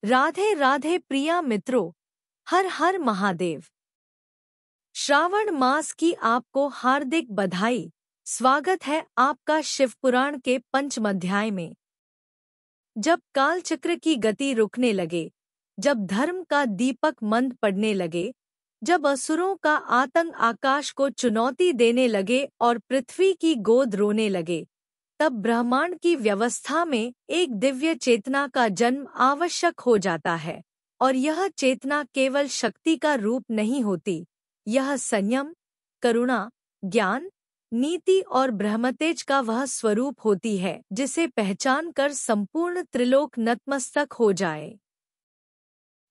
राधे राधे प्रिया मित्रों, हर हर महादेव। श्रावण मास की आपको हार्दिक बधाई। स्वागत है आपका शिवपुराण के पंचम अध्याय में। जब कालचक्र की गति रुकने लगे, जब धर्म का दीपक मंद पड़ने लगे, जब असुरों का आतंक आकाश को चुनौती देने लगे और पृथ्वी की गोद रोने लगे, तब ब्रह्मांड की व्यवस्था में एक दिव्य चेतना का जन्म आवश्यक हो जाता है। और यह चेतना केवल शक्ति का रूप नहीं होती, यह संयम, करुणा, ज्ञान, नीति और ब्रह्मतेज का वह स्वरूप होती है जिसे पहचान कर संपूर्ण त्रिलोक नतमस्तक हो जाए।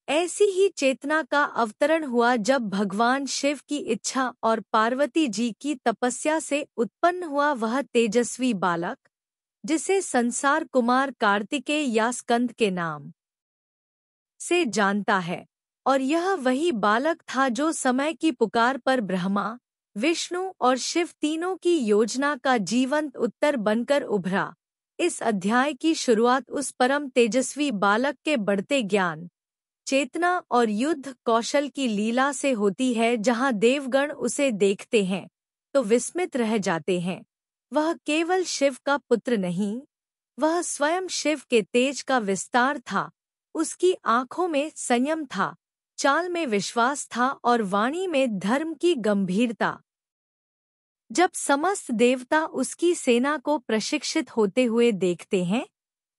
ऐसी ही चेतना का अवतरण हुआ जब भगवान शिव की इच्छा और पार्वती जी की तपस्या से उत्पन्न हुआ वह तेजस्वी बालक, जिसे संसार कुमार कार्तिकेय या स्कंद के नाम से जानता है। और यह वही बालक था जो समय की पुकार पर ब्रह्मा, विष्णु और शिव तीनों की योजना का जीवंत उत्तर बनकर उभरा। इस अध्याय की शुरुआत उस परम तेजस्वी बालक के बढ़ते ज्ञान, चेतना और युद्ध कौशल की लीला से होती है, जहां देवगण उसे देखते हैं तो विस्मित रह जाते हैं। वह केवल शिव का पुत्र नहीं, वह स्वयं शिव के तेज का विस्तार था। उसकी आंखों में संयम था, चाल में विश्वास था और वाणी में धर्म की गंभीरता। जब समस्त देवता उसकी सेना को प्रशिक्षित होते हुए देखते हैं,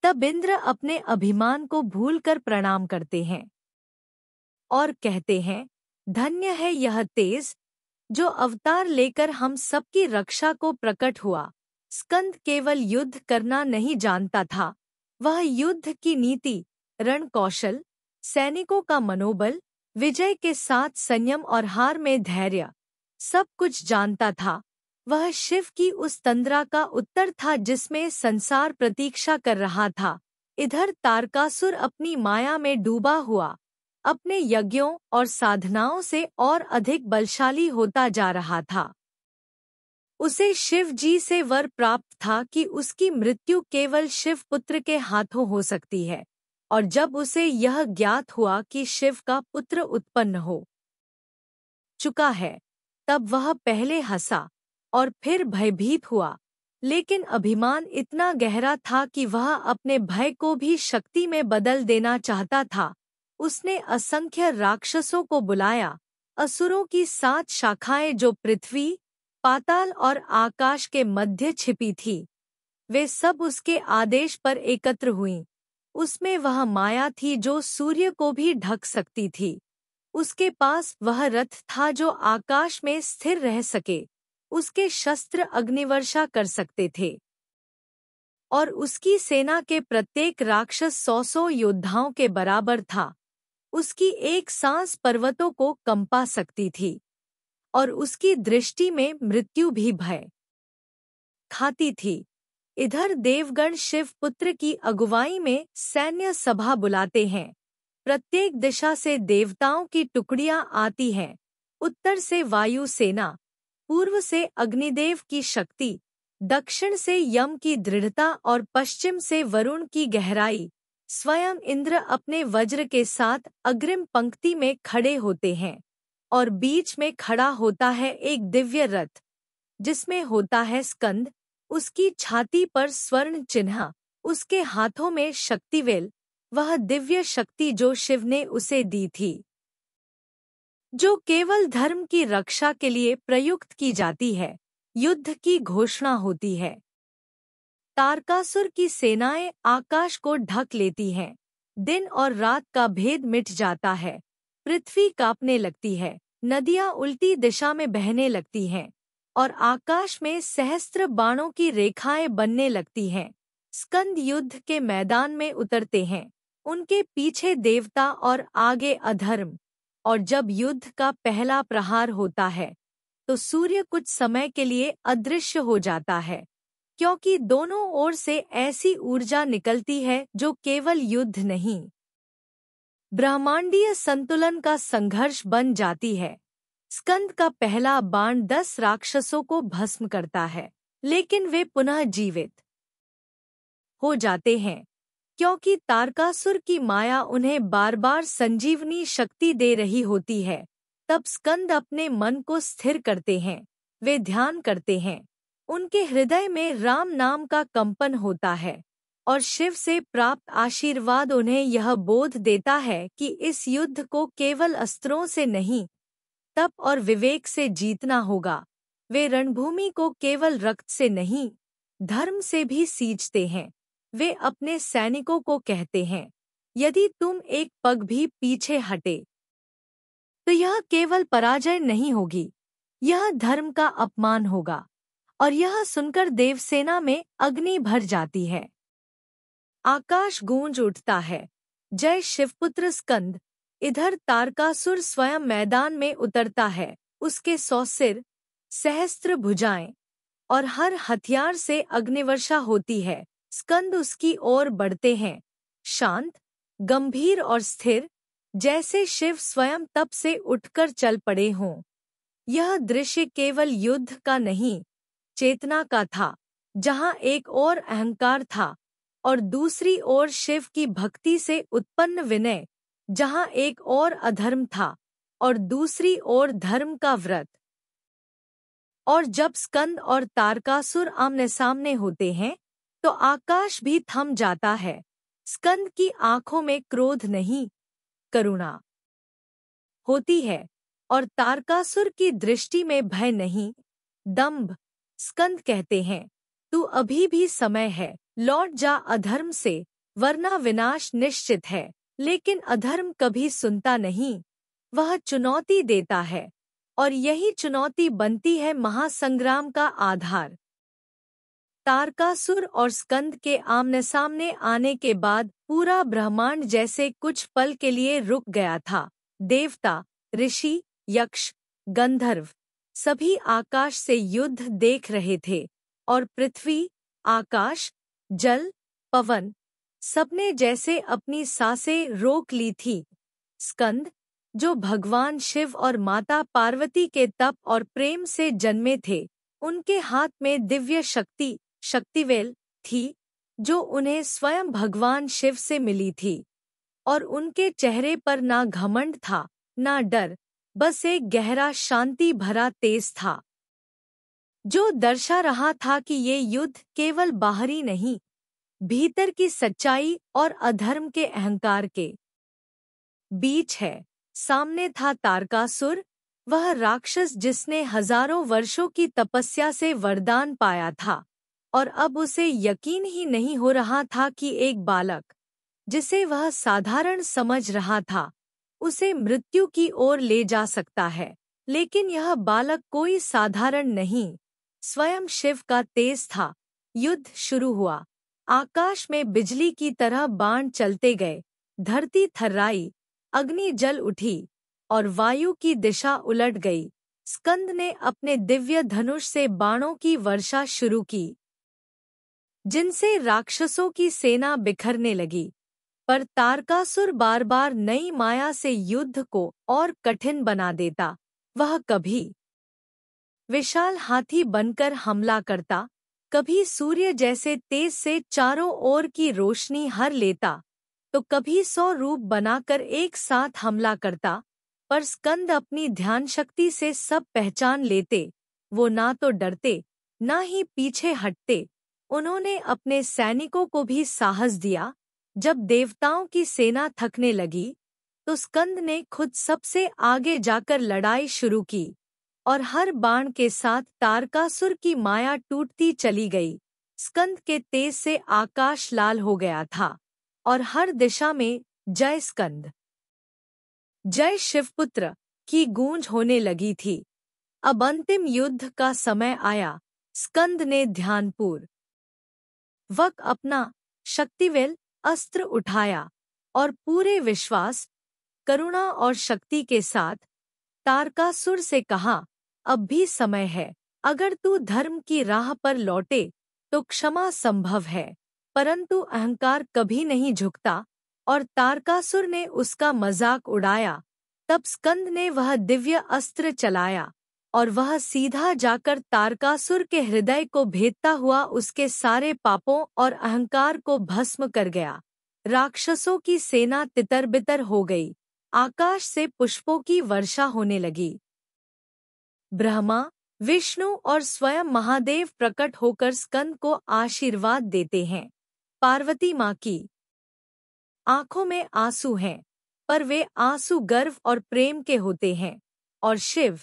तब इंद्र अपने अभिमान को भूलकर प्रणाम करते हैं और कहते हैं, धन्य है यह तेज जो अवतार लेकर हम सबकी रक्षा को प्रकट हुआ। स्कंद केवल युद्ध करना नहीं जानता था, वह युद्ध की नीति, रण कौशल, सैनिकों का मनोबल, विजय के साथ संयम और हार में धैर्य, सब कुछ जानता था। वह शिव की उस तंद्रा का उत्तर था जिसमें संसार प्रतीक्षा कर रहा था। इधर तारकासुर अपनी माया में डूबा हुआ, अपने यज्ञों और साधनाओं से और अधिक बलशाली होता जा रहा था। उसे शिव जी से वर प्राप्त था कि उसकी मृत्यु केवल शिव पुत्र के हाथों हो सकती है। और जब उसे यह ज्ञात हुआ कि शिव का पुत्र उत्पन्न हो चुका है, तब वह पहले हंसा और फिर भयभीत हुआ। लेकिन अभिमान इतना गहरा था कि वह अपने भय को भी शक्ति में बदल देना चाहता था। उसने असंख्य राक्षसों को बुलाया, असुरों की 7 शाखाएं जो पृथ्वी, पाताल और आकाश के मध्य छिपी थी, वे सब उसके आदेश पर एकत्र हुईं। उसमें वह माया थी जो सूर्य को भी ढक सकती थी। उसके पास वह रथ था जो आकाश में स्थिर रह सके। उसके शस्त्र अग्निवर्षा कर सकते थे और उसकी सेना के प्रत्येक राक्षस 100 योद्धाओं के बराबर था। उसकी एक सांस पर्वतों को कंपा सकती थी और उसकी दृष्टि में मृत्यु भी भय खाती थी। इधर देवगण शिव पुत्र की अगुवाई में सैन्य सभा बुलाते हैं। प्रत्येक दिशा से देवताओं की टुकड़ियां आती हैं। उत्तर से वायु सेना, पूर्व से अग्निदेव की शक्ति, दक्षिण से यम की दृढ़ता और पश्चिम से वरुण की गहराई। स्वयं इंद्र अपने वज्र के साथ अग्रिम पंक्ति में खड़े होते हैं और बीच में खड़ा होता है एक दिव्य रथ, जिसमें होता है स्कंद। उसकी छाती पर स्वर्ण चिन्ह, उसके हाथों में शक्तिवेल, वह दिव्य शक्ति जो शिव ने उसे दी थी, जो केवल धर्म की रक्षा के लिए प्रयुक्त की जाती है। युद्ध की घोषणा होती है। तारकासुर की सेनाएं आकाश को ढक लेती हैं। दिन और रात का भेद मिट जाता है। पृथ्वी कांपने लगती है, नदियां उल्टी दिशा में बहने लगती हैं और आकाश में सहस्त्र बाणों की रेखाएं बनने लगती हैं। स्कंद युद्ध के मैदान में उतरते हैं, उनके पीछे देवता और आगे अधर्म। और जब युद्ध का पहला प्रहार होता है, तो सूर्य कुछ समय के लिए अदृश्य हो जाता है, क्योंकि दोनों ओर से ऐसी ऊर्जा निकलती है जो केवल युद्ध नहीं, ब्रह्मांडीय संतुलन का संघर्ष बन जाती है। स्कंद का पहला बाण 10 राक्षसों को भस्म करता है, लेकिन वे पुनः जीवित हो जाते हैं। क्योंकि तारकासुर की माया उन्हें बार बार संजीवनी शक्ति दे रही होती है। तब स्कंद अपने मन को स्थिर करते हैं, वे ध्यान करते हैं। उनके हृदय में राम नाम का कंपन होता है और शिव से प्राप्त आशीर्वाद उन्हें यह बोध देता है कि इस युद्ध को केवल अस्त्रों से नहीं, तप और विवेक से जीतना होगा। वे रणभूमि को केवल रक्त से नहीं, धर्म से भी सींचते हैं। वे अपने सैनिकों को कहते हैं, यदि तुम एक पग भी पीछे हटे तो यह केवल पराजय नहीं होगी, यह धर्म का अपमान होगा। और यह सुनकर देवसेना में अग्नि भर जाती है। आकाश गूंज उठता है, जय शिवपुत्र स्कंद। इधर तारकासुर स्वयं मैदान में उतरता है। उसके 100 सिर, सहस्त्र भुजाएं और हर हथियार से अग्निवर्षा होती है। स्कंद उसकी ओर बढ़ते हैं, शांत, गंभीर और स्थिर, जैसे शिव स्वयं तप से उठकर चल पड़े हों। यह दृश्य केवल युद्ध का नहीं, चेतना का था, जहां एक ओर अहंकार था और दूसरी ओर शिव की भक्ति से उत्पन्न विनय, जहां एक ओर अधर्म था और दूसरी ओर धर्म का व्रत। और जब स्कंद और तारकासुर आमने सामने होते हैं तो आकाश भी थम जाता है। स्कंद की आंखों में क्रोध नहीं, करुणा होती है और तारकासुर की दृष्टि में भय नहीं, दंभ। स्कंद कहते हैं, तू अभी भी समय है, लौट जा अधर्म से, वरना विनाश निश्चित है। लेकिन अधर्म कभी सुनता नहीं, वह चुनौती देता है और यही चुनौती बनती है महासंग्राम का आधार। तारकासुर और स्कंद के आमने सामने आने के बाद पूरा ब्रह्मांड जैसे कुछ पल के लिए रुक गया था। देवता, ऋषि, यक्ष, गंधर्व सभी आकाश से युद्ध देख रहे थे और पृथ्वी, आकाश, जल, पवन सबने जैसे अपनी सांसें रोक ली थी। स्कंद, जो भगवान शिव और माता पार्वती के तप और प्रेम से जन्मे थे, उनके हाथ में दिव्य शक्ति, शक्तिवेल थी, जो उन्हें स्वयं भगवान शिव से मिली थी। और उनके चेहरे पर ना घमंड था, ना डर, बस एक गहरा शांति भरा तेज था, जो दर्शा रहा था कि ये युद्ध केवल बाहरी नहीं, भीतर की सच्चाई और अधर्म के अहंकार के बीच है। सामने था तारकासुर, वह राक्षस जिसने हजारों वर्षों की तपस्या से वरदान पाया था और अब उसे यकीन ही नहीं हो रहा था कि एक बालक, जिसे वह साधारण समझ रहा था, उसे मृत्यु की ओर ले जा सकता है। लेकिन यह बालक कोई साधारण नहीं, स्वयं शिव का तेज था। युद्ध शुरू हुआ। आकाश में बिजली की तरह बाण चलते गए, धरती थर्राई, अग्नि जल उठी और वायु की दिशा उलट गई। स्कंद ने अपने दिव्य धनुष से बाणों की वर्षा शुरू की, जिनसे राक्षसों की सेना बिखरने लगी। पर तारकासुर बार बार नई माया से युद्ध को और कठिन बना देता। वह कभी विशाल हाथी बनकर हमला करता, कभी सूर्य जैसे तेज से चारों ओर की रोशनी हर लेता, तो कभी 100 रूप बनाकर एक साथ हमला करता। पर स्कंद अपनी ध्यान शक्ति से सब पहचान लेते। वो ना तो डरते, ना ही पीछे हटते। उन्होंने अपने सैनिकों को भी साहस दिया। जब देवताओं की सेना थकने लगी, तो स्कंद ने खुद सबसे आगे जाकर लड़ाई शुरू की और हर बाण के साथ तारकासुर की माया टूटती चली गई। स्कंद के तेज से आकाश लाल हो गया था और हर दिशा में जय स्कंद, जय शिवपुत्र की गूंज होने लगी थी। अब अंतिम युद्ध का समय आया। स्कंद ने ध्यानपूर्वक अपना शक्तिवेल अस्त्र उठाया और पूरे विश्वास, करुणा और शक्ति के साथ तारकासुर से कहा, अब भी समय है। अगर तू धर्म की राह पर लौटे तो क्षमा संभव है, परंतु अहंकार कभी नहीं झुकता। और तारकासुर ने उसका मजाक उड़ाया। तब स्कंद ने वह दिव्य अस्त्र चलाया और वह सीधा जाकर तारकासुर के हृदय को भेदता हुआ उसके सारे पापों और अहंकार को भस्म कर गया। राक्षसों की सेना तितर-बितर हो गई, आकाश से पुष्पों की वर्षा होने लगी। ब्रह्मा, विष्णु और स्वयं महादेव प्रकट होकर स्कंद को आशीर्वाद देते हैं। पार्वती माँ की आंखों में आंसू हैं, पर वे आंसू गर्व और प्रेम के होते हैं। और शिव,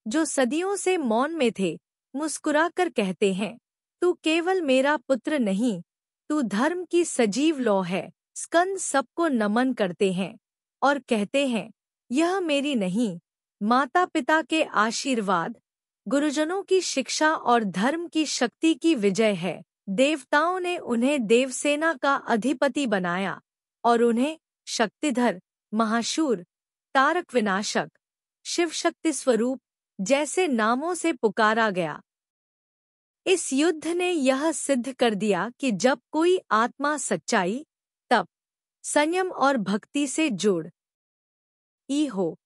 जो सदियों से मौन में थे, मुस्कुराकर कहते हैं, तू केवल मेरा पुत्र नहीं, तू धर्म की सजीव लौ है। स्कंद सबको नमन करते हैं और कहते हैं, यह मेरी नहीं, माता पिता के आशीर्वाद, गुरुजनों की शिक्षा और धर्म की शक्ति की विजय है। देवताओं ने उन्हें देवसेना का अधिपति बनाया और उन्हें शक्तिधर, महाशूर, तारक विनाशक, शिव शक्ति स्वरूप जैसे नामों से पुकारा गया। इस युद्ध ने यह सिद्ध कर दिया कि जब कोई आत्मा सच्चाई, तप, संयम और भक्ति से जुड़ ई हो,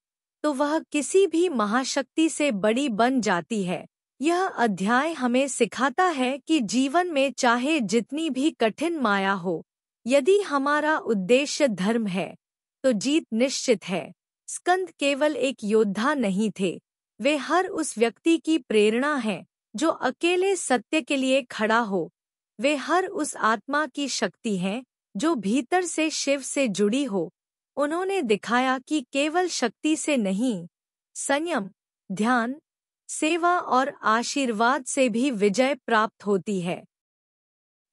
तो वह किसी भी महाशक्ति से बड़ी बन जाती है। यह अध्याय हमें सिखाता है कि जीवन में चाहे जितनी भी कठिन माया हो, यदि हमारा उद्देश्य धर्म है, तो जीत निश्चित है। स्कंद केवल एक योद्धा नहीं थे, वे हर उस व्यक्ति की प्रेरणा हैं जो अकेले सत्य के लिए खड़ा हो। वे हर उस आत्मा की शक्ति हैं जो भीतर से शिव से जुड़ी हो। उन्होंने दिखाया कि केवल शक्ति से नहीं, संयम, ध्यान, सेवा और आशीर्वाद से भी विजय प्राप्त होती है।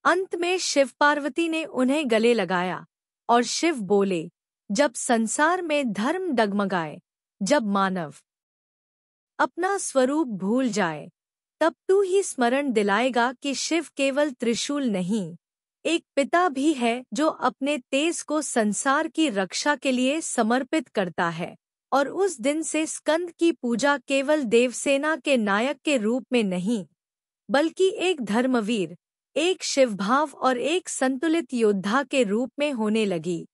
अंत में शिव पार्वती ने उन्हें गले लगाया और शिव बोले, जब संसार में धर्म डगमगाए, जब मानव अपना स्वरूप भूल जाए, तब तू ही स्मरण दिलाएगा कि शिव केवल त्रिशूल नहीं, एक पिता भी है जो अपने तेज को संसार की रक्षा के लिए समर्पित करता है। और उस दिन से स्कंद की पूजा केवल देवसेना के नायक के रूप में नहीं, बल्कि एक धर्मवीर, एक शिवभाव और एक संतुलित योद्धा के रूप में होने लगी,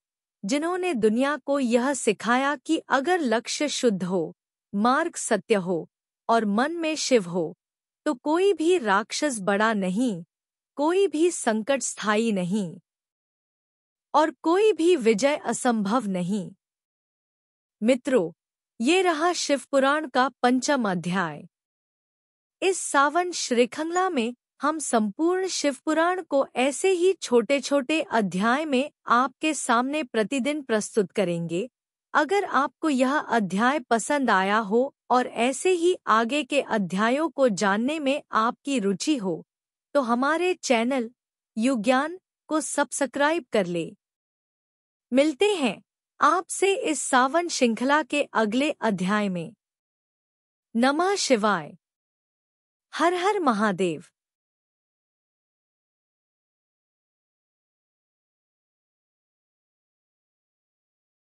जिन्होंने दुनिया को यह सिखाया कि अगर लक्ष्य शुद्ध हो, मार्ग सत्य हो और मन में शिव हो, तो कोई भी राक्षस बड़ा नहीं, कोई भी संकट स्थायी नहीं और कोई भी विजय असंभव नहीं। मित्रों, ये रहा शिवपुराण का 5वां अध्याय। इस सावन श्रृंखला में हम संपूर्ण शिवपुराण को ऐसे ही छोटे-छोटे अध्याय में आपके सामने प्रतिदिन प्रस्तुत करेंगे। अगर आपको यह अध्याय पसंद आया हो और ऐसे ही आगे के अध्यायों को जानने में आपकी रुचि हो, तो हमारे चैनल युज्ञान को सब्सक्राइब कर ले। मिलते हैं आपसे इस सावन श्रृंखला के अगले अध्याय में। नमः शिवाय। हर हर महादेव।